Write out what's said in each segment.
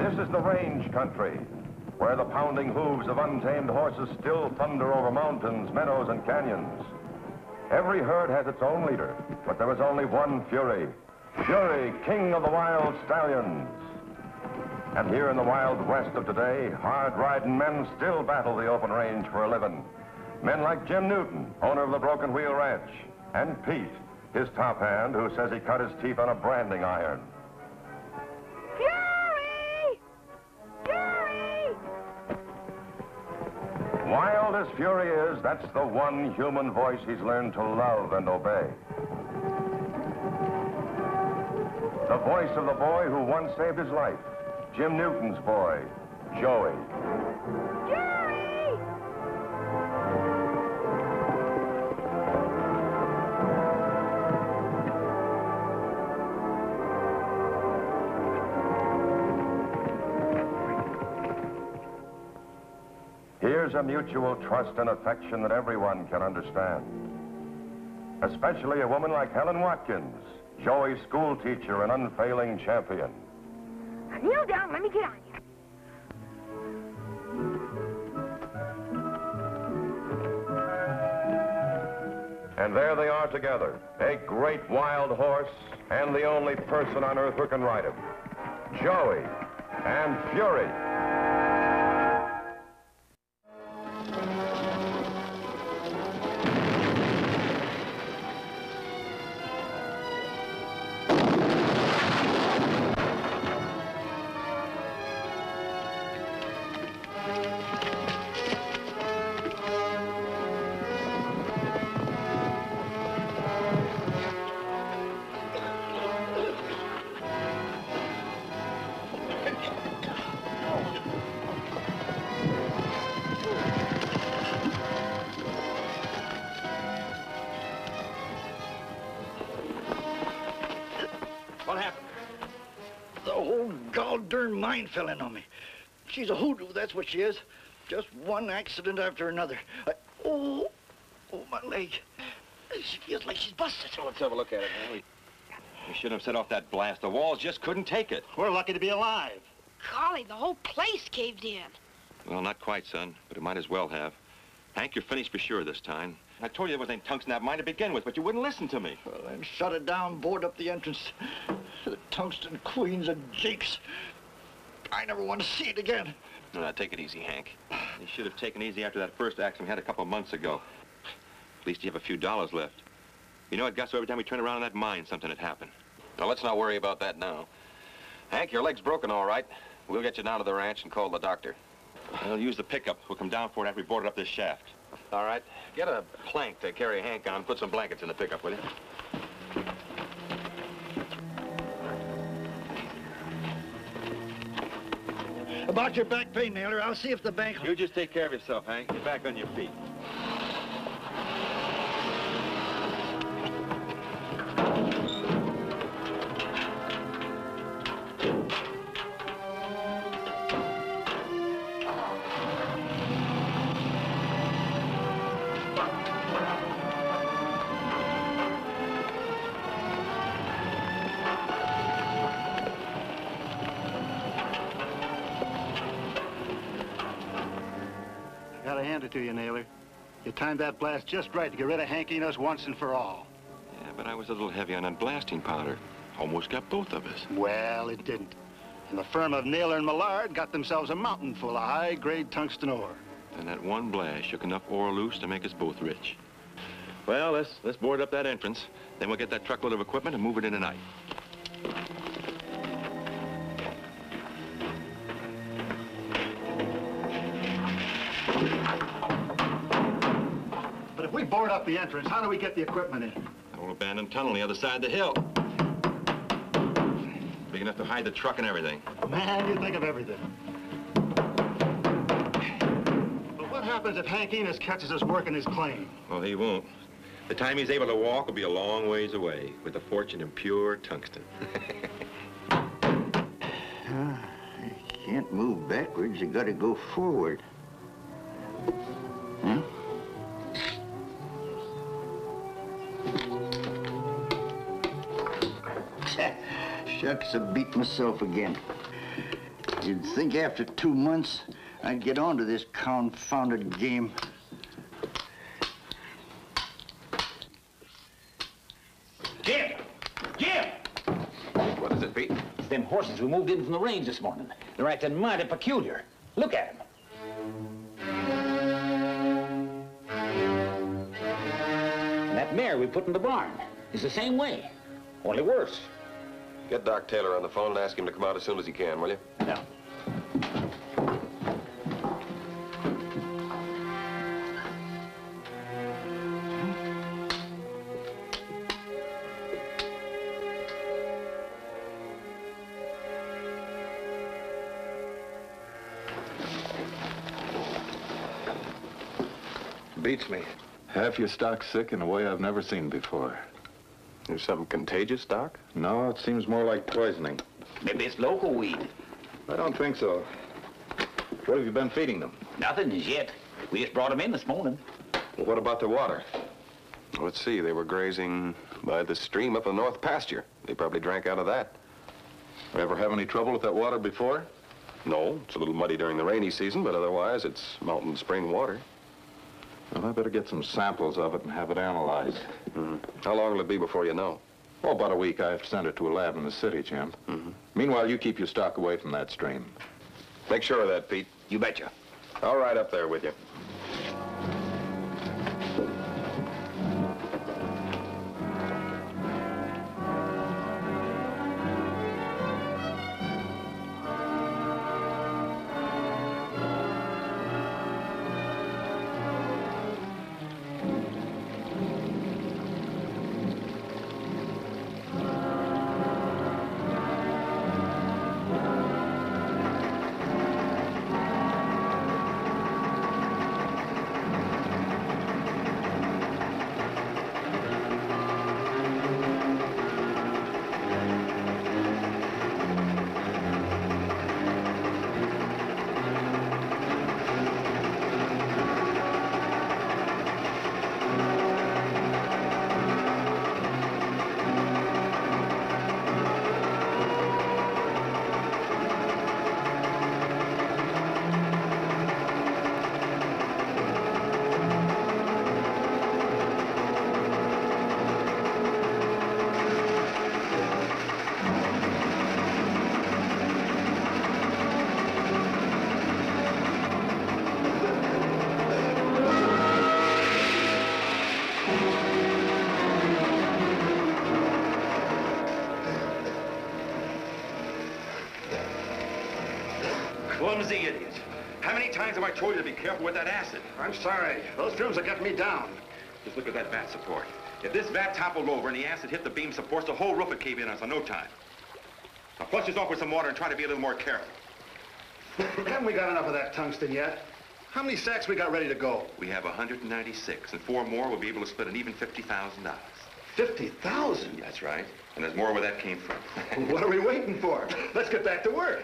This is the range country, where the pounding hooves of untamed horses still thunder over mountains, meadows, and canyons. Every herd has its own leader, but there is only one Fury. Fury, king of the wild stallions. And here in the wild west of today, hard-riding men still battle the open range for a living. Men like Jim Newton, owner of the Broken Wheel Ranch, and Pete, his top hand, who says he cut his teeth on a branding iron. Fury! Fury! Wild as Fury is, that's the one human voice he's learned to love and obey. The voice of the boy who once saved his life, Jim Newton's boy, Joey. Fury! Here's a mutual trust and affection that everyone can understand. Especially a woman like Helen Watkins, Joey's school teacher and unfailing champion. Now kneel down, let me get on you. And there they are together, a great wild horse and the only person on earth who can ride him. Joey and Fury. What happened? The whole gall-darn mine fell in on me. She's a hoodoo, that's what she is. Just one accident after another. Oh, my leg. She feels like she's busted. Well, let's have a look at it, man. We shouldn't have set off that blast. The walls just couldn't take it. We're lucky to be alive. Golly, the whole place caved in. Well, not quite, son, but it might as well have. Hank, you're finished for sure this time. I told you there was any tungsten in that mine to begin with, but you wouldn't listen to me. Well, then shut it down, board up the entrance. The tungsten queens and jakes. I never want to see it again. No, now, take it easy, Hank. You should have taken it easy after that first accident we had a couple of months ago. At least you have a few dollars left. You know, it got so every time we turned around in that mine, something had happened. Now, let's not worry about that now. Hank, your leg's broken, all right. We'll get you down to the ranch and call the doctor. We'll use the pickup. We'll come down for it after we boarded up this shaft. All right. Get a plank to carry Hank on. Put some blankets in the pickup, will you? About your back pain, Naylor, I'll see if the bank... You just take care of yourself, Hank. Get back on your feet. Gotta hand it to you, Naylor. You timed that blast just right to get rid of Hanky and us once and for all. Yeah, but I was a little heavy on that blasting powder. Almost got both of us. Well, it didn't. And the firm of Naylor and Millard got themselves a mountain full of high-grade tungsten ore. And that one blast shook enough ore loose to make us both rich. Well, let's board up that entrance. Then we'll get that truckload of equipment and move it in tonight. But if we board up the entrance, how do we get the equipment in? That old abandoned tunnel on the other side of the hill. Big enough to hide the truck and everything. Man, you think of everything. But what happens if Hank Enos catches us working his claim? Well, he won't. The time he's able to walk will be a long ways away with a fortune in pure tungsten. You can't move backwards, you gotta go forward. Huh? Shucks, I beat myself again. You'd think after 2 months I'd get onto this confounded game. Jim! Jim! What is it, Pete? It's them horses we moved in from the range this morning. They're acting mighty peculiar. Look at them. And that mare we put in the barn is the same way, only worse. Get Doc Taylor on the phone and ask him to come out as soon as he can, will you? Now, Beats me. Half your stock's sick in a way I've never seen before. There's something contagious, Doc? No, it seems more like poisoning. maybe it's local weed. I don't think so. What have you been feeding them? Nothing as yet. We just brought them in this morning. Well, what about the water? Let's see, they were grazing by the stream up in the north pasture. They probably drank out of that. Ever have any trouble with that water before? No, it's a little muddy during the rainy season, but otherwise it's mountain spring water. Well, I better get some samples of it and have it analyzed. How long will it be before you know? Oh, about a week. I have to send it to a lab in the city, Jim. Meanwhile, you keep your stock away from that stream. Make sure of that, Pete. You betcha. I'll ride up there with you. Clumsy idiot. How many times have I told you to be careful with that acid? I'm sorry. Those fumes have got me down. Just look at that vat support. If this vat toppled over and the acid hit the beam supports, the whole roof would cave in on us in no time. Now flush this off with some water and try to be a little more careful. Haven't we got enough of that tungsten yet? How many sacks we got ready to go? We have 196, and 4 more will be able to split an even $50,000. 50,000? That's right. And there's more where that came from. What are we waiting for? Let's get back to work.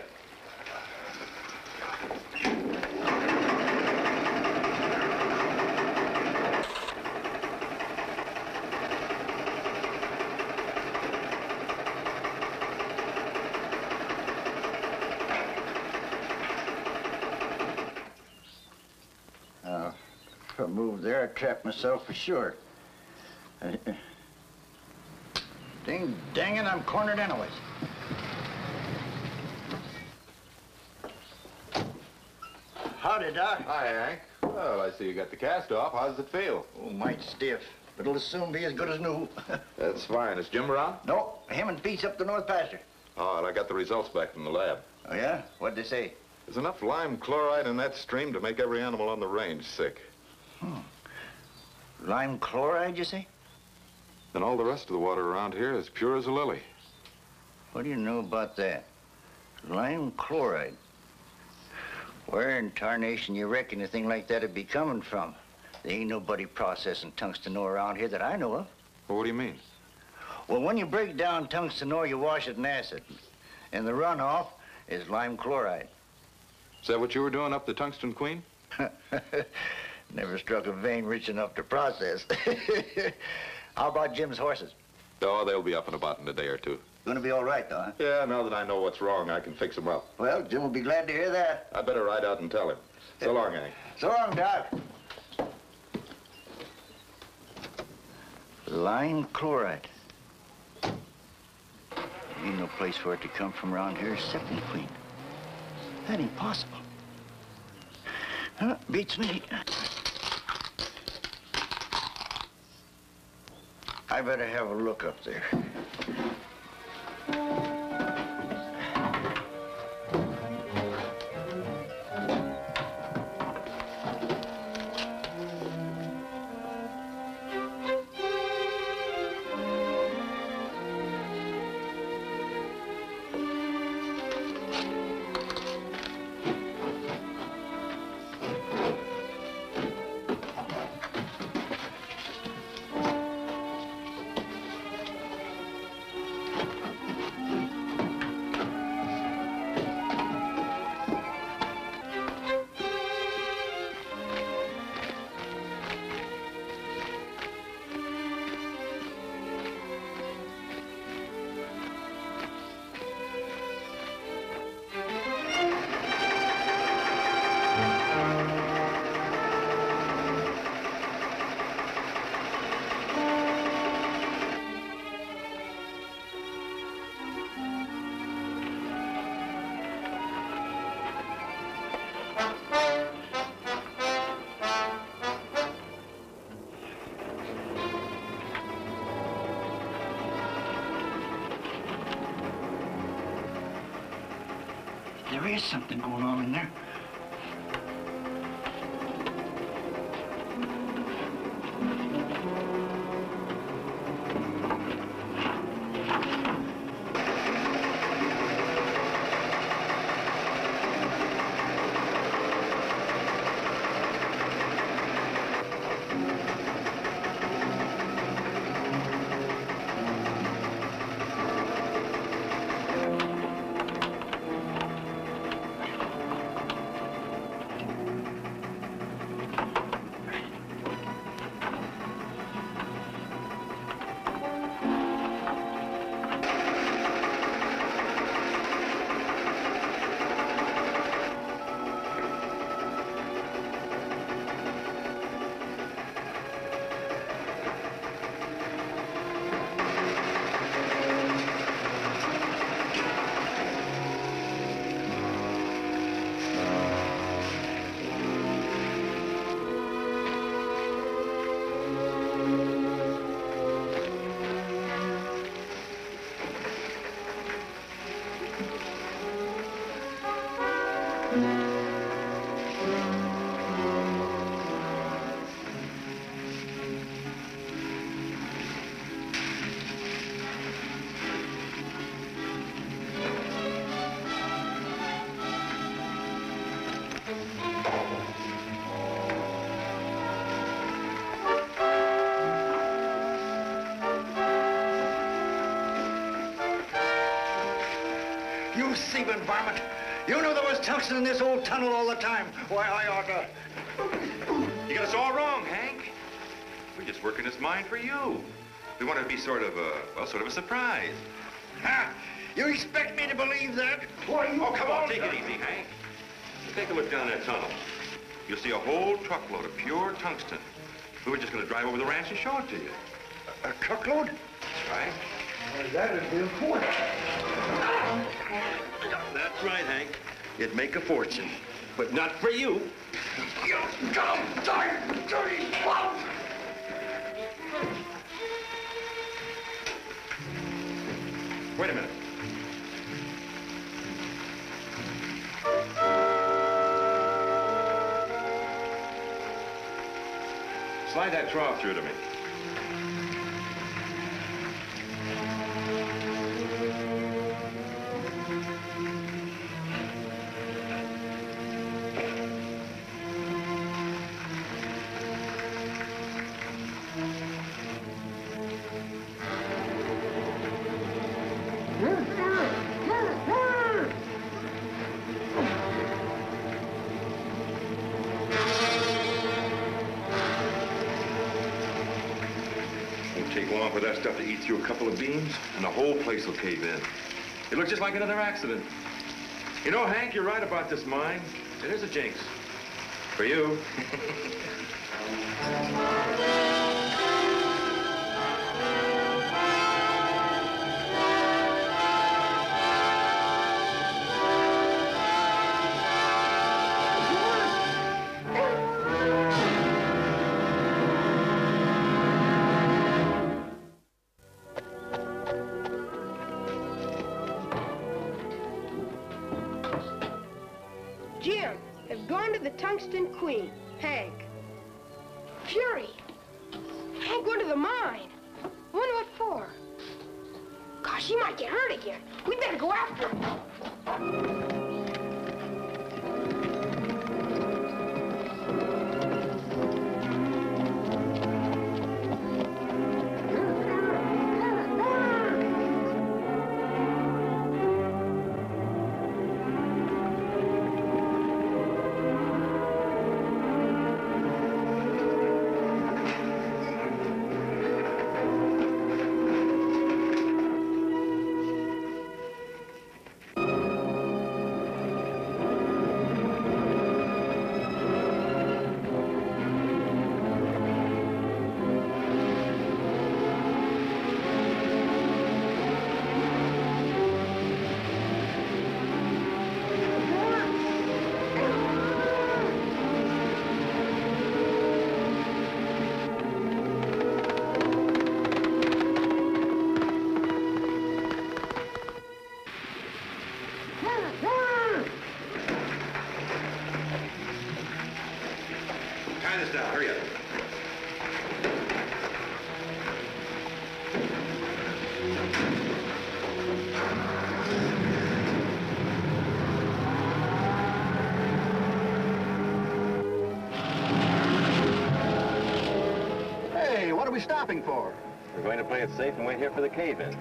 If I moved there, I'd trap myself for sure. Dang it, I'm cornered anyways. Howdy, Doc. Hi, Hank. Well, I see you got the cast off. How does it feel? Oh, mighty stiff, but it'll soon be as good as new. That's fine. Is Jim around? No, him and Pete's up the north pasture. Oh, and I got the results back from the lab. Oh, yeah? What'd they say? There's enough lime chloride in that stream to make every animal on the range sick. Lime chloride, you say? And all the rest of the water around here is pure as a lily. What do you know about that? Lime chloride. Where in tarnation you reckon a thing like that'd be coming from? There ain't nobody processing tungsten ore around here that I know of. Well, what do you mean? Well, when you break down tungsten ore, you wash it in acid. And the runoff is lime chloride. Is that what you were doing up the Tungsten Queen? Never struck a vein rich enough to process. How about Jim's horses? Oh, they'll be up and about in a day or two. Gonna be all right, though, huh? Yeah, now that I know what's wrong, I can fix him up. Well, Jim will be glad to hear that. I better ride out and tell him. So long, Hank. So long, Doc. Lime chloride. Ain't no place for it to come from around here except in Queen. That ain't possible. Huh? Beats me. I better have a look up there. There is something going on in there. You thieving varmint! You knew there was tungsten in this old tunnel all the time. Why, I ought to... You got us all wrong, Hank. We're just working this mine for you. We want it to be sort of a surprise. Ha! You expect me to believe that? Why, you... Oh, come on, take it easy, Hank. Take a look down that tunnel. You'll see a whole truckload of pure tungsten. We were just going to drive over the ranch and show it to you. A truckload? That's right. Well, that'd be important. That's right, Hank. It'd make a fortune. But not for you. You dumb, dirty bum! Wait a minute. Slide that trough through to me. keep on for that stuff to eat through a couple of beams, and the whole place will cave in. It looks just like another accident. You know, Hank, you're right about this mine. It is a jinx. For you. Jim, they've gone to the Tungsten Queen, Hank. Fury! Hank went to the mine. Wonder what for? Gosh, he might get hurt again. We better go after him. Tie this down, hurry up. Hey, what are we stopping for? We're going to play it safe and wait here for the cave-in.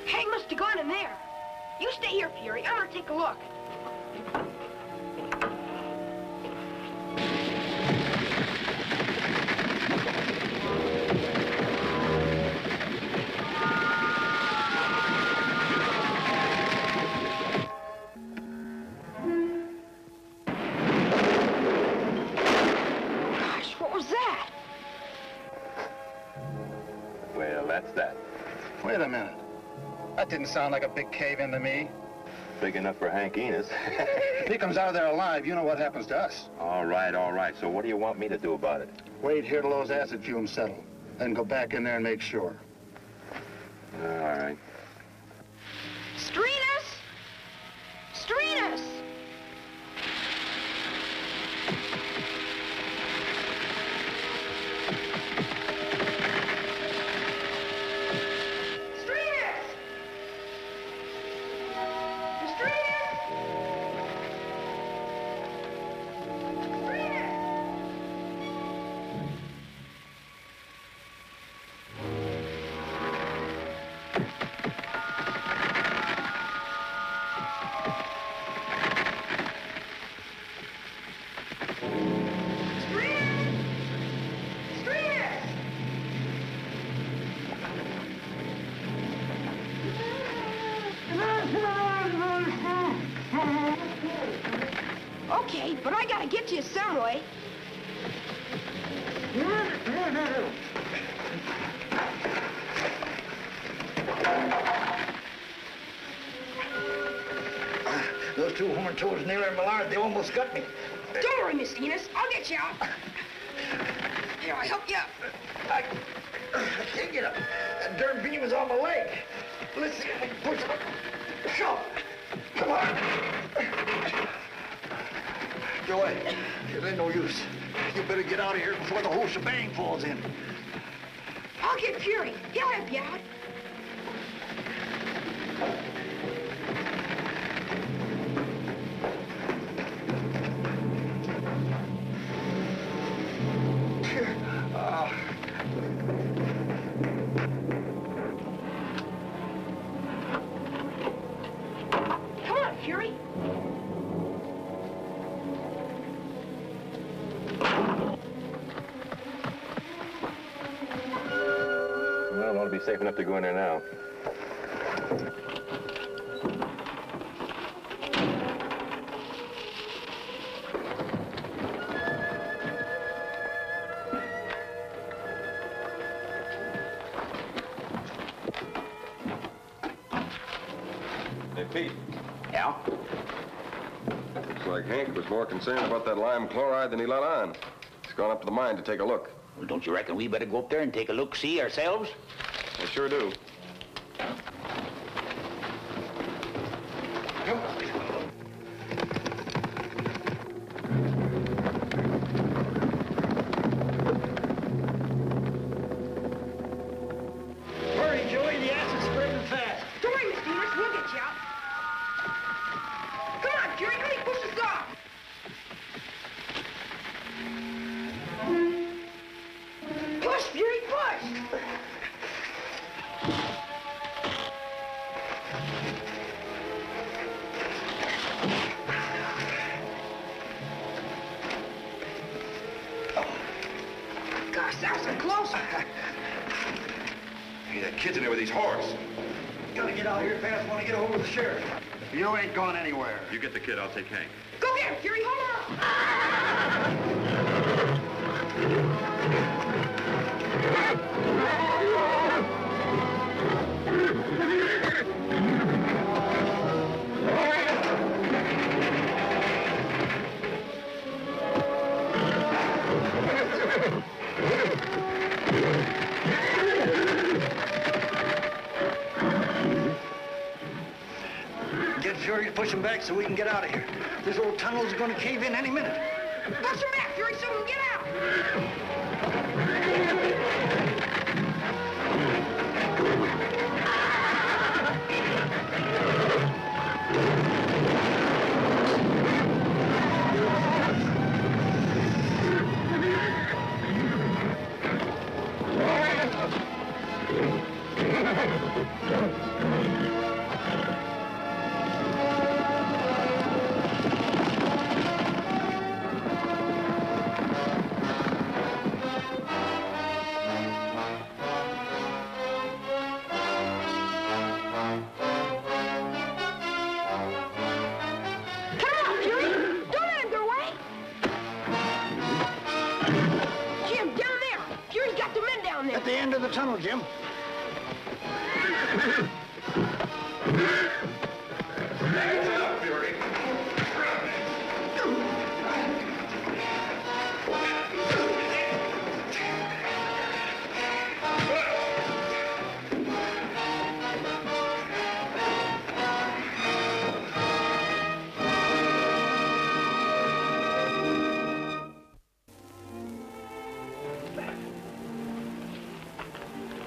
Hank must have gone in there. You stay here, Fury. I'm gonna take a look. Gosh, what was that? Well, that's that. Wait a minute. That didn't sound like a big cave-in to me. Big enough for Hank Enos. If he comes out of there alive, you know what happens to us. All right, all right. So what do you want me to do about it? Wait here till those acid fumes settle. Then go back in there and make sure. All right. Strenus! Strenus! Okay, but I gotta get to you some way. Those two horn-toads, Naylor and Millard, they almost got me. Don't worry, Miss Enos. I'll get you out. Here, I'll help you up. I can't get up. That darn beam is on my leg. Let's see if I can push it. Shove. Come on. Go ahead. It ain't no use. You better get out of here before the whole shebang falls in. I'll get Fury. He'll help you out. safe enough to go in there now. Hey, Pete. Yeah? Looks like Hank was more concerned about that lime chloride than he let on. He's gone up to the mine to take a look. Well, don't you reckon we better go up there and take a look-see ourselves? I sure do. Hurry, Joey, the acid's spreading fast. Don't worry, Mr. Enos, we'll get you out. Come on, Fury, how many pushes off? Push, Fury, push! Gosh, that was a close one. Hey, that kid's in there with these whores. Gotta get out here fast. Want to get a hold of the sheriff. You ain't going anywhere. You get the kid, I'll take Hank. Go get him, Fury, hold on! Get Fury to push him back so we can get out of here. This old tunnel's going to cave in any minute. Push him back, Fury, so we can get out! Come on, Fury! Don't let him get away! Jim, down there! Fury's got the men down there! At the end of the tunnel, Jim.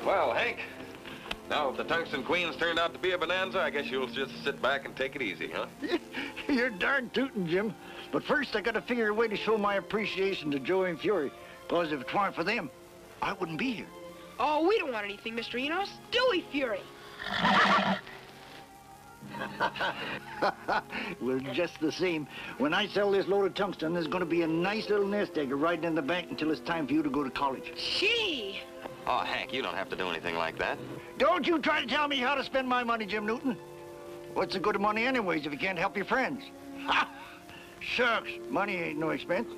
Well, Hank, now if the Tungsten Queen's turned out to be a bonanza, I guess you'll just sit back and take it easy, huh? You're darn tootin', Jim. But first, I gotta figure a way to show my appreciation to Joey and Fury. Because if it weren't for them, I wouldn't be here. Oh, we don't want anything, Mr. Enos. Do we, Fury? Well, just the same, when I sell this load of tungsten, there's gonna be a nice little nest egg riding in the bank until it's time for you to go to college. Gee! Oh, Hank, you don't have to do anything like that. Don't you try to tell me how to spend my money, Jim Newton. What's the good of money anyways if you can't help your friends? Ha! Shucks, money ain't no expense.